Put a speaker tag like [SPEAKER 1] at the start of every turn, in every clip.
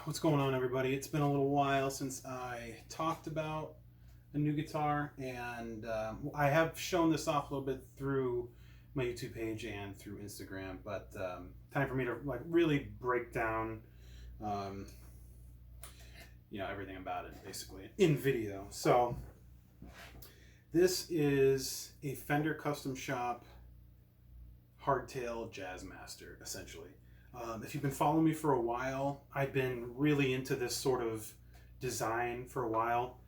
[SPEAKER 1] What's going on, everybody? It's been a little while since I talked about a new guitar, and I have shown this off a little bit through my YouTube page and through Instagram, but time for me to really break down um, everything about it basically in video. So this is a Fender custom shop hardtail Jazzmaster, essentially. If you've been following me for a while, I've been really into this sort of design for a while.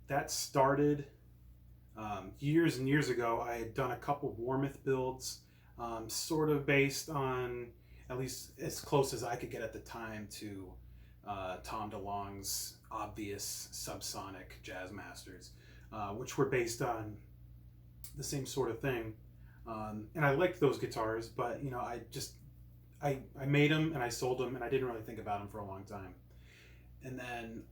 [SPEAKER 1] That started years and years ago. I had done a couple Warmouth builds, sort of based on, at least as close as I could get at the time, to Tom DeLonge's obvious subsonic Jazzmasters, which were based on the same sort of thing. And I liked those guitars, but I made them and I sold them, and I didn't really think about them for a long time. And then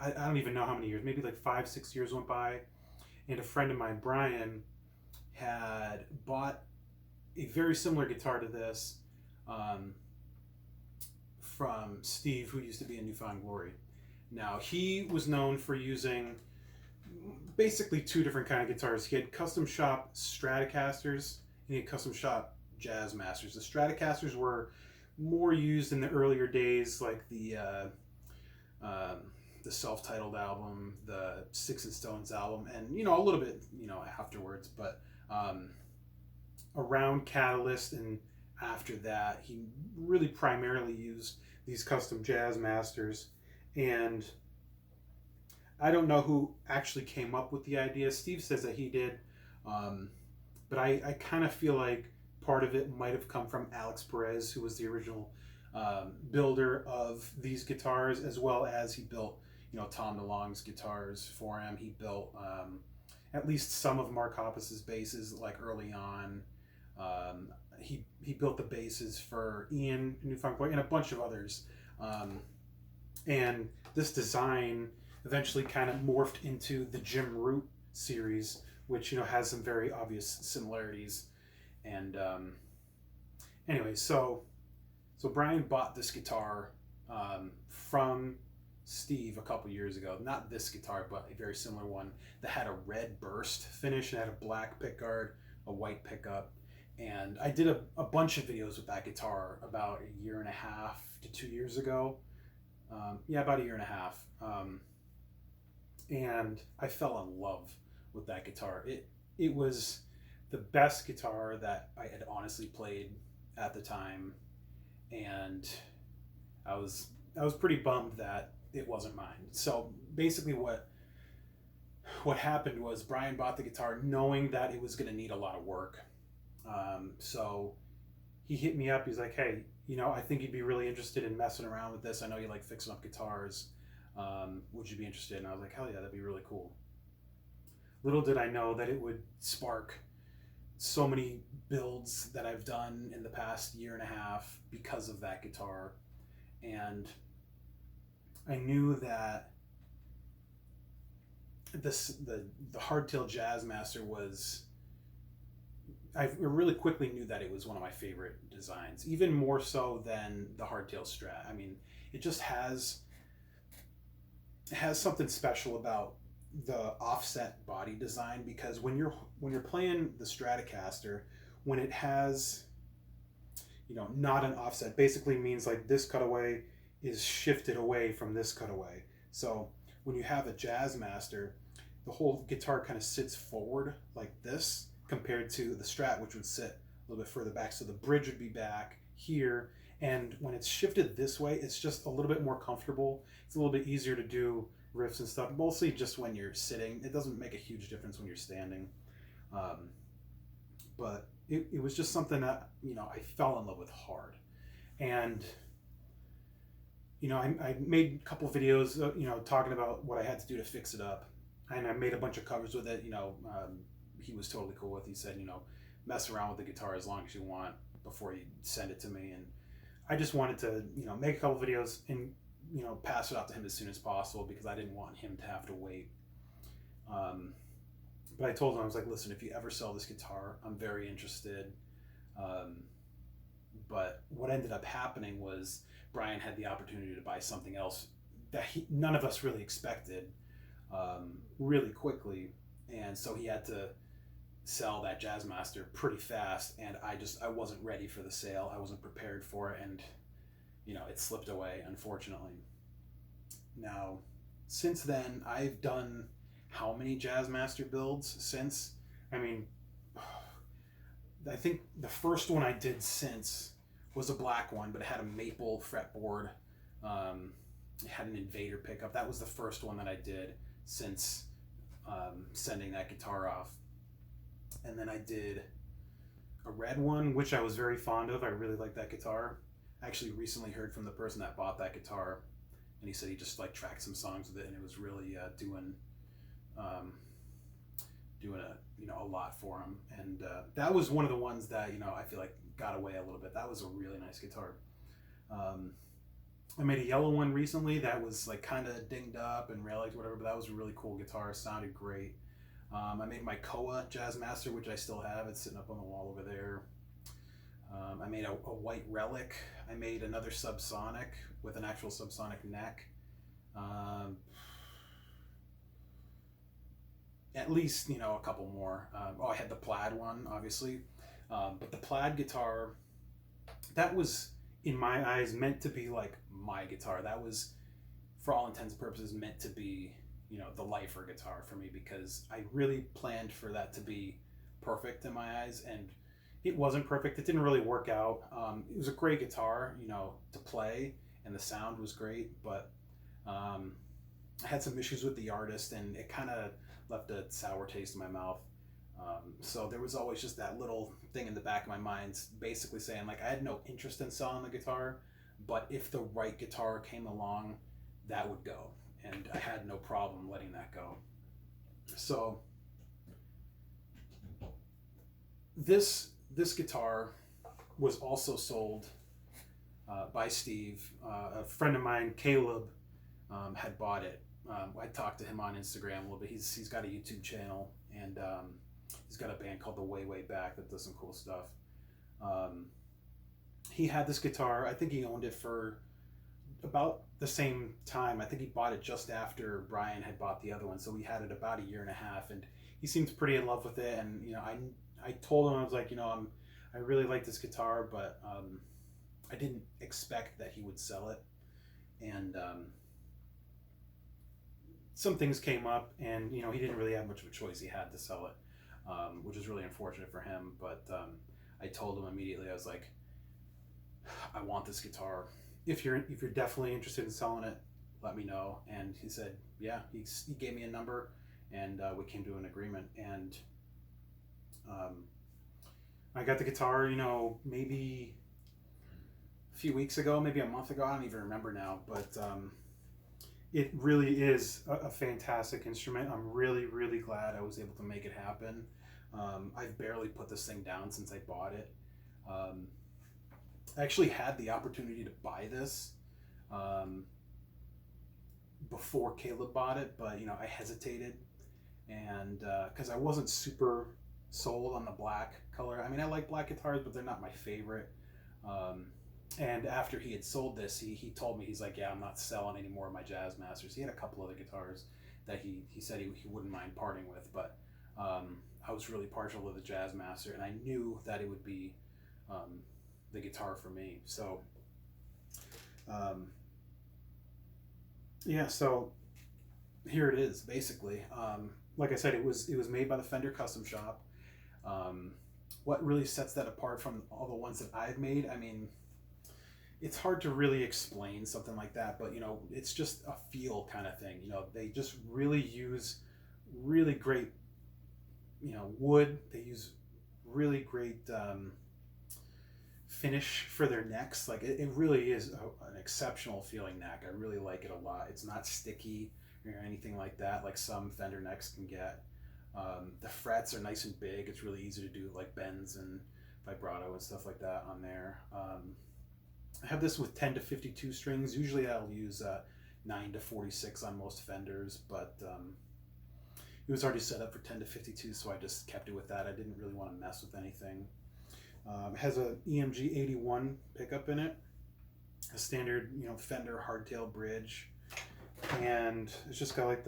[SPEAKER 1] I don't even know how many years, maybe like 5-6 years went by, and a friend of mine, Brian, had bought a very similar guitar to this from Steve, who used to be in New Found Glory. Now, he was known for using basically two different kind of guitars. He had custom shop Stratocasters and he had custom shop Jazzmasters. The Stratocasters were more used in the earlier days, like the self-titled album, the Sticks and Stones album, and a little bit afterwards. But around Catalyst and after that, he really primarily used these custom Jazzmasters. And I don't know who actually came up with the idea. Steve says that he did, but I kind of feel like part of it might have come from Alex Perez, who was the original builder of these guitars, as well as he built, Tom DeLonge's guitars for him. He built at least some of Mark Hoppus's basses, like early on. He built the basses for Ian New Found Glory and a bunch of others. And this design eventually kind of morphed into the Jim Root series, which has some very obvious similarities. And anyway, so Brian bought this guitar from Steve a couple years ago. Not this guitar, but a very similar one that had a red burst finish and had a black pickguard, a white pickup. And I did a bunch of videos with that guitar about 1.5 to 2 years ago. About 1.5 years. And I fell in love with that guitar. It was the best guitar that I had honestly played at the time, and I was pretty bummed that it wasn't mine. So basically what happened was Brian bought the guitar knowing that it was going to need a lot of work. So he hit me up. He's like, hey, I think you'd be really interested in messing around with this. I know you like fixing up guitars. Would you be interested? And I was like, hell yeah, that'd be really cool. Little did I know that it would spark so many builds that I've done in the past 1.5 years because of that guitar. And I knew that the hardtail Jazzmaster was, I really quickly knew that it was one of my favorite designs, even more so than the hardtail Strat. I mean, it just has something special about the offset body design, because when you're playing the Stratocaster, when it has not an offset, basically means like this cutaway is shifted away from this cutaway. So when you have a Jazzmaster, the whole guitar kind of sits forward like this, compared to the Strat, which would sit a little bit further back. So the bridge would be back here, and when it's shifted this way, it's just a little bit more comfortable. It's a little bit easier to do riffs and stuff, mostly just when you're sitting. It doesn't make a huge difference when you're standing. But it was just something that I fell in love with hard. And I made a couple videos talking about what I had to do to fix it up, and I made a bunch of covers with it. He was totally cool with. He said, mess around with the guitar as long as you want before you send it to me. And I just wanted to make a couple videos and pass it out to him as soon as possible, because I didn't want him to have to wait. But I told him, I was like, listen, if you ever sell this guitar, I'm very interested. But what ended up happening was Brian had the opportunity to buy something else that none of us really expected, really quickly, and so he had to sell that Jazzmaster pretty fast, and I wasn't ready for the sale. I wasn't prepared for it, and it slipped away, unfortunately. Now, since then, I've done how many Jazzmaster builds since? I mean, I think the first one I did since was a black one, but it had a maple fretboard. It had an Invader pickup. That was the first one that I did since sending that guitar off. And then I did a red one, which I was very fond of. I really like that guitar. I actually recently heard from the person that bought that guitar, and he said he just like tracked some songs with it, and it was really doing a lot for him. And that was one of the ones that I feel like got away a little bit. That was a really nice guitar. I made a yellow one recently that was like kind of dinged up and relic, whatever, but that was a really cool guitar. It sounded great. I made my Koa Jazzmaster, which I still have. It's sitting up on the wall over there. I made a white relic. I made another subsonic with an actual subsonic neck. At least, a couple more. I had the plaid one, obviously. But the plaid guitar, that was, in my eyes, meant to be like my guitar. That was, for all intents and purposes, meant to be, the lifer guitar for me, because I really planned for that to be perfect in my eyes, and it wasn't perfect. It didn't really work out. It was a great guitar, to play, and the sound was great, but I had some issues with the artist, and it kind of left a sour taste in my mouth. So there was always just that little thing in the back of my mind basically saying, like, I had no interest in selling the guitar, but if the right guitar came along, that would go. And I had no problem letting that go. So this guitar was also sold by Steve. A friend of mine, Caleb, had bought it. I talked to him on Instagram a little bit. He's got a YouTube channel, and he's got a band called The Way Way Back that does some cool stuff. He had this guitar. I think he owned it for about the same time. I think he bought it just after Brian had bought the other one, so he had it about a year and a half, and he seems pretty in love with it. And I told him, I was like, I really like this guitar, but I didn't expect that he would sell it. And some things came up, and he didn't really have much of a choice. He had to sell it, which is really unfortunate for him. But I told him immediately, I was like, I want this guitar. If you're definitely interested in selling it, let me know. And he said, yeah. He gave me a number, and we came to an agreement. And I got the guitar, maybe a few weeks ago, maybe a month ago. I don't even remember now, but it really is a fantastic instrument. I'm really, really glad I was able to make it happen. I've barely put this thing down since I bought it. I actually had the opportunity to buy this before Caleb bought it, but I hesitated, and because I wasn't super sold on the black color. I mean, I like black guitars, but they're not my favorite. And after he had sold this, he told me, he's like, yeah, I'm not selling any more of my Jazzmasters. He had a couple other guitars that he said he wouldn't mind parting with, but I was really partial to the Jazzmaster, and I knew that it would be the guitar for me. So yeah, so here it is, basically. Like I said, it was made by the Fender Custom Shop. What really sets that apart from all the ones that I've made, I mean, it's hard to really explain something like that, but it's just a feel kind of thing. They just really use really great wood. They use really great finish for their necks. Like it really is an exceptional feeling neck. I really like it a lot. It's not sticky or anything like that, like some Fender necks can get. The frets are nice and big. It's really easy to do like bends and vibrato and stuff like that on there. I have this with 10 to 52 strings. Usually I'll use 9 to 46 on most Fenders, but it was already set up for 10 to 52, so I just kept it with that. I didn't really want to mess with anything. It has a EMG 81 pickup in it, a standard, Fender hardtail bridge, and it's just got like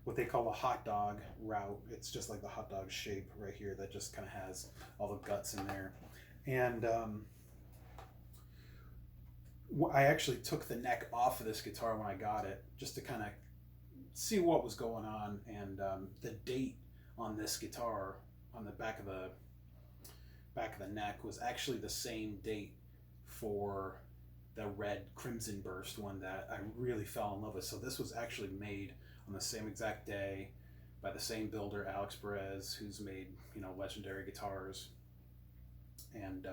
[SPEAKER 1] what they call a hot dog route. It's just like the hot dog shape right here that just kind of has all the guts in there. And I actually took the neck off of this guitar when I got it just to kind of see what was going on. And the date on this guitar on the back of the neck was actually the same date for the red Crimson Burst one that I really fell in love with. So this was actually made on the same exact day by the same builder, Alex Perez, who's made legendary guitars. And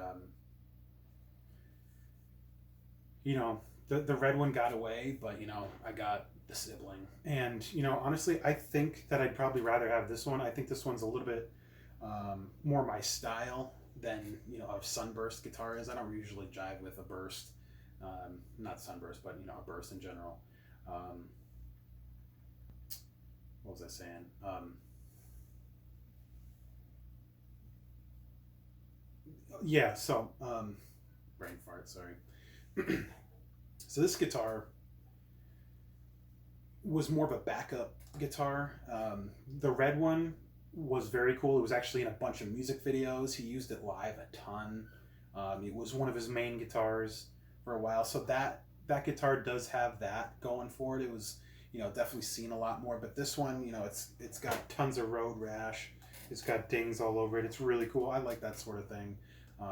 [SPEAKER 1] the red one got away, but I got the sibling. And honestly, I think that I'd probably rather have this one. I think this one's a little bit more my style than a sunburst guitar is. I don't usually jive with a burst, not sunburst, but a burst in general. What was I saying? Yeah, so brain fart, sorry. So this guitar was more of a backup guitar. The red one was very cool. It was actually in a bunch of music videos. He used it live a ton. It was one of his main guitars for a while. So that guitar does have that going for it. It was definitely seen a lot more. But this one, it's got tons of road rash. It's got dings all over it. It's really cool. I like that sort of thing.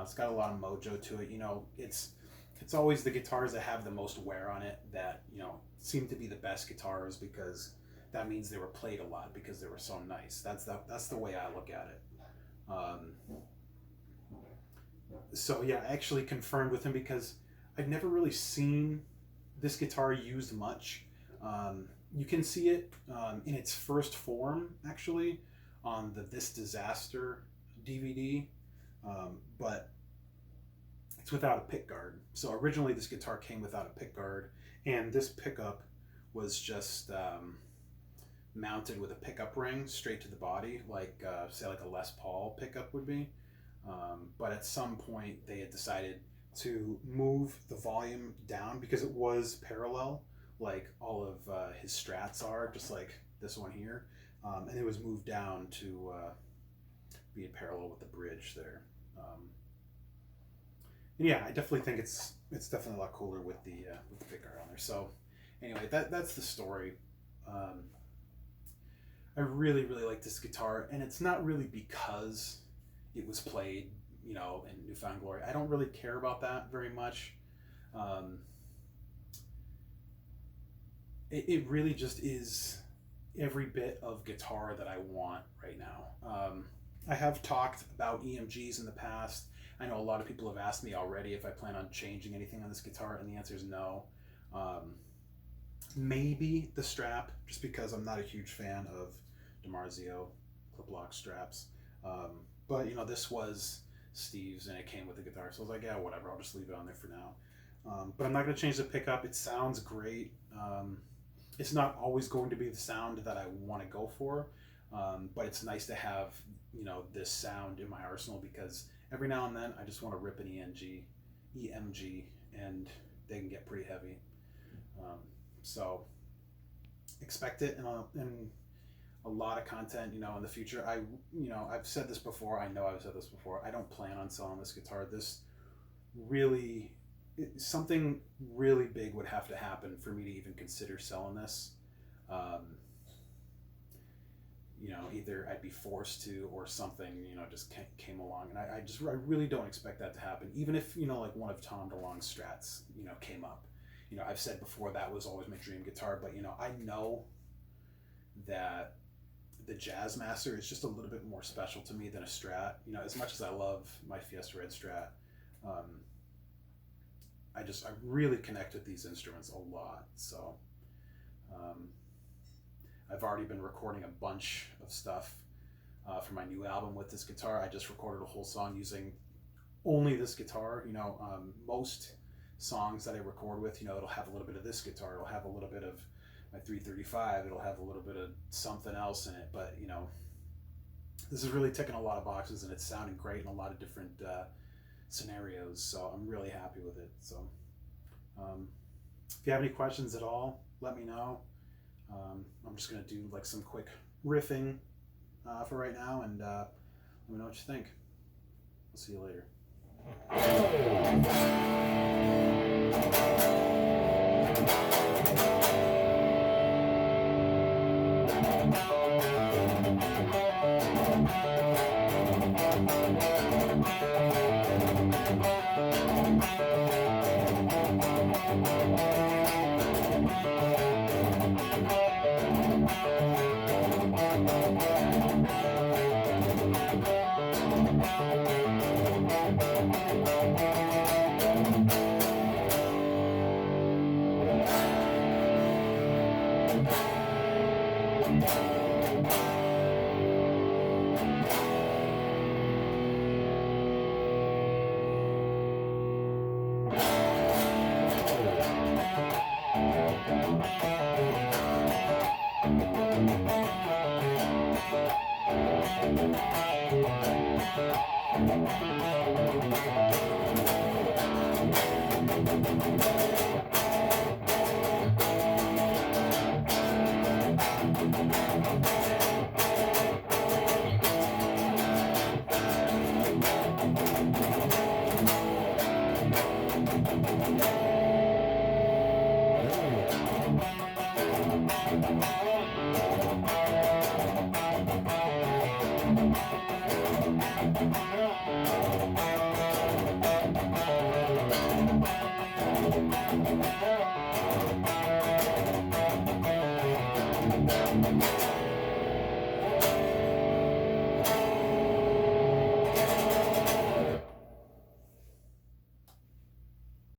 [SPEAKER 1] It's got a lot of mojo to it. It's always the guitars that have the most wear on it that seem to be the best guitars, because that means they were played a lot because they were so nice. That's the way I look at it. So yeah, I actually confirmed with him because I'd never really seen this guitar used much. You can see it in its first form actually on the This Disaster DVD, but it's without a pick guard. So originally this guitar came without a pick guard, and this pickup was just mounted with a pickup ring straight to the body, like say like a Les Paul pickup would be. But at some point they had decided to move the volume down because it was parallel, like all of his Strats are, just like this one here, and it was moved down to be in parallel with the bridge there. And yeah, I definitely think it's definitely a lot cooler with the pick guard on there. So anyway, that's the story. I really like this guitar, and it's not really because it was played in Newfound Glory. I don't really care about that very much. It really just is every bit of guitar that I want right now. I have talked about EMGs in the past. I know a lot of people have asked me already if I plan on changing anything on this guitar, and the answer is no. Maybe the strap, just because I'm not a huge fan of DiMarzio clip lock straps. But this was Steve's and it came with the guitar, so I was like, yeah, whatever, I'll just leave it on there for now. But I'm not going to change the pickup. It sounds great. It's not always going to be the sound that I want to go for, but it's nice to have this sound in my arsenal, because every now and then I just want to rip an EMG, and they can get pretty heavy. So expect it in a lot of content, in the future. I've said this before. I know I've said this before. I don't plan on selling this guitar. Something really big would have to happen for me to even consider selling this. Either I'd be forced to, or something, just came along, and I really don't expect that to happen. Even if, like one of Tom DeLonge's Strats, came up. I've said before that was always my dream guitar, but I know that the Jazzmaster is just a little bit more special to me than a Strat. As much as I love my Fiesta Red Strat, I really connect with these instruments a lot. So I've already been recording a bunch of stuff for my new album with this guitar. I just recorded a whole song using only this guitar. Most songs that I record with, it'll have a little bit of this guitar, it'll have a little bit of my 335, it'll have a little bit of something else in it, but this is really ticking a lot of boxes, and it's sounding great in a lot of different scenarios. So I'm really happy with it. So if you have any questions at all, let me know. I'm just gonna do like some quick riffing for right now, and let me know what you think. I'll see you later.